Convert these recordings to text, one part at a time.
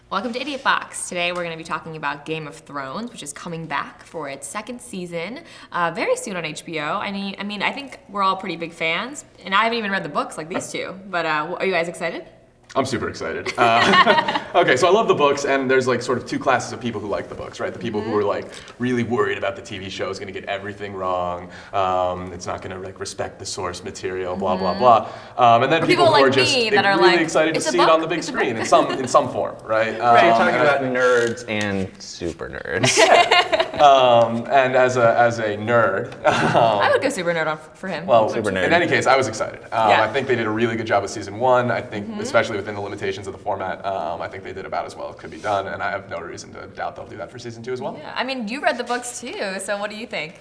Welcome to Idiot Box. Today we're going to be talking about Game of Thrones, which is coming back for its second season very soon on HBO. I mean, I think we're all pretty big fans, and I haven't even read the books like these two. But are you guys excited? I'm super excited. Okay, so I love the books, and there's like sort of two classes of people who like the books, right? The people who are like really worried about the TV show is going to get everything wrong. It's not going to like respect the source material, blah blah blah. And then people who like are just me that are really like, excited to "It's a see it book? on the big It's a screen book." in some form, right? So you're talking about nerds and super nerds. And as a nerd, I would go super nerd for him. well, Super nerd. in any case, I was excited. Yeah. I think they did a really good job with season one. I think, especially within the limitations of the format, I think they did about as well as could be done, and I have no reason to doubt they'll do that for season two as well. Yeah, I mean, you read the books too, so what do you think?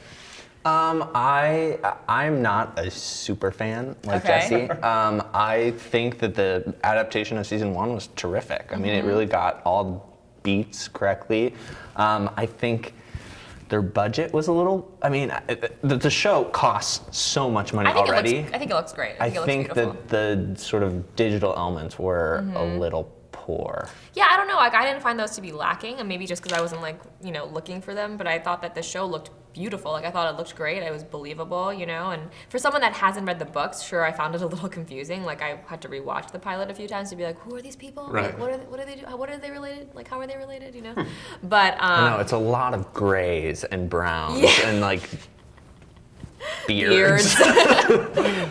I'm not a super fan like Okay. Jesse. I think that the adaptation of season one was terrific. I mean, it really got all beats correctly. I think their budget was a little. I mean, the show costs so much money already. I think it looks great. I think think that the sort of digital elements were a little poor. Yeah, I don't know. Like, I didn't find those to be lacking, and maybe just because I wasn't looking for them. But I thought that the show looked beautiful. Like, I thought it looked great. It was believable, And for someone that hasn't read the books, sure, I found it a little confusing. Like, I had to rewatch the pilot a few times to be like, who are these people? Right. Like, what are they do? What are they related? Like, how are they related? But I know it's a lot of grays and browns and like beards,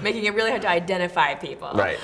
making it really hard to identify people. Right.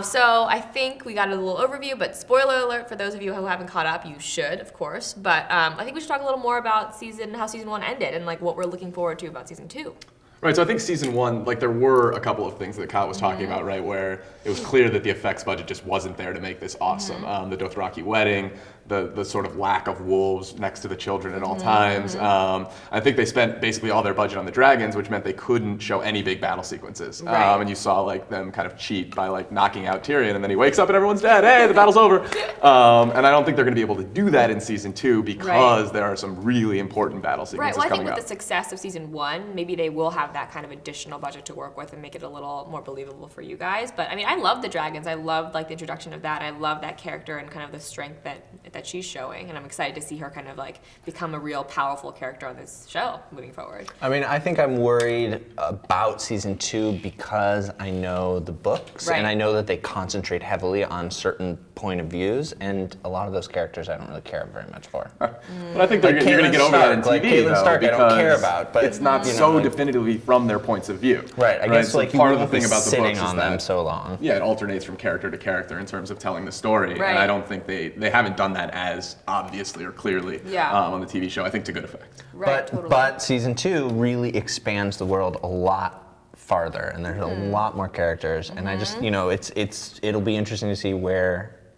So I think we got a little overview, but spoiler alert for those of you who haven't caught up, you should, of course. But I think we should talk a little more about how season one ended and like what we're looking forward to about season two. Right, so I think season one, like there were a couple of things that Kyle was talking about, right, where it was clear that the effects budget just wasn't there to make this awesome. The Dothraki wedding, the sort of lack of wolves next to the children at all times. I think they spent basically all their budget on the dragons, which meant they couldn't show any big battle sequences. Right. And you saw like them kind of cheat by like knocking out Tyrion, and then he wakes up and everyone's dead. Hey, the battle's over. And I don't think they're going to be able to do that in season two because there are some really important battle Right. sequences Well, I think coming with up. the success of season one, maybe they will have that kind of additional budget to work with and make it a little more believable for you guys. But I mean, I love the dragons. I love like the introduction of that. I love that character and kind of the strength that she's showing. And I'm excited to see her kind of like become a real powerful character on this show moving forward. I mean, I think I'm worried about season two because I know the books and I know that they concentrate heavily on certain point of views, and a lot of those characters I don't really care very much for. But I think you're going to get over that in TV, like Caitlin though, Stark, I don't care because about, but it's not so definitively from their points of view. Right, I guess So like part you of the won't be thing about the sitting books is on them that so long. yeah, it alternates from character to character in terms of telling the story, Right. and I don't think they haven't done that as obviously or clearly on the TV show. I think to good effect. Right. Totally. But season two really expands the world a lot farther, and there's a lot more characters, and I just it'll be interesting to see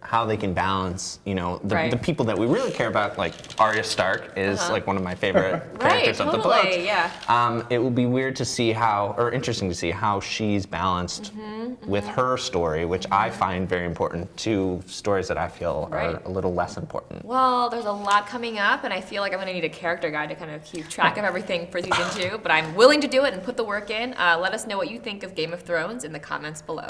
how they can balance, the people that we really care about, like Arya Stark is like one of my favorite characters of the book. Yeah. It will be weird to see interesting to see how she's balanced with her story, which I find very important to stories that I feel are a little less important. Well, there's a lot coming up, and I feel like I'm going to need a character guide to kind of keep track of everything for season two, but I'm willing to do it and put the work in. Let us know what you think of Game of Thrones in the comments below.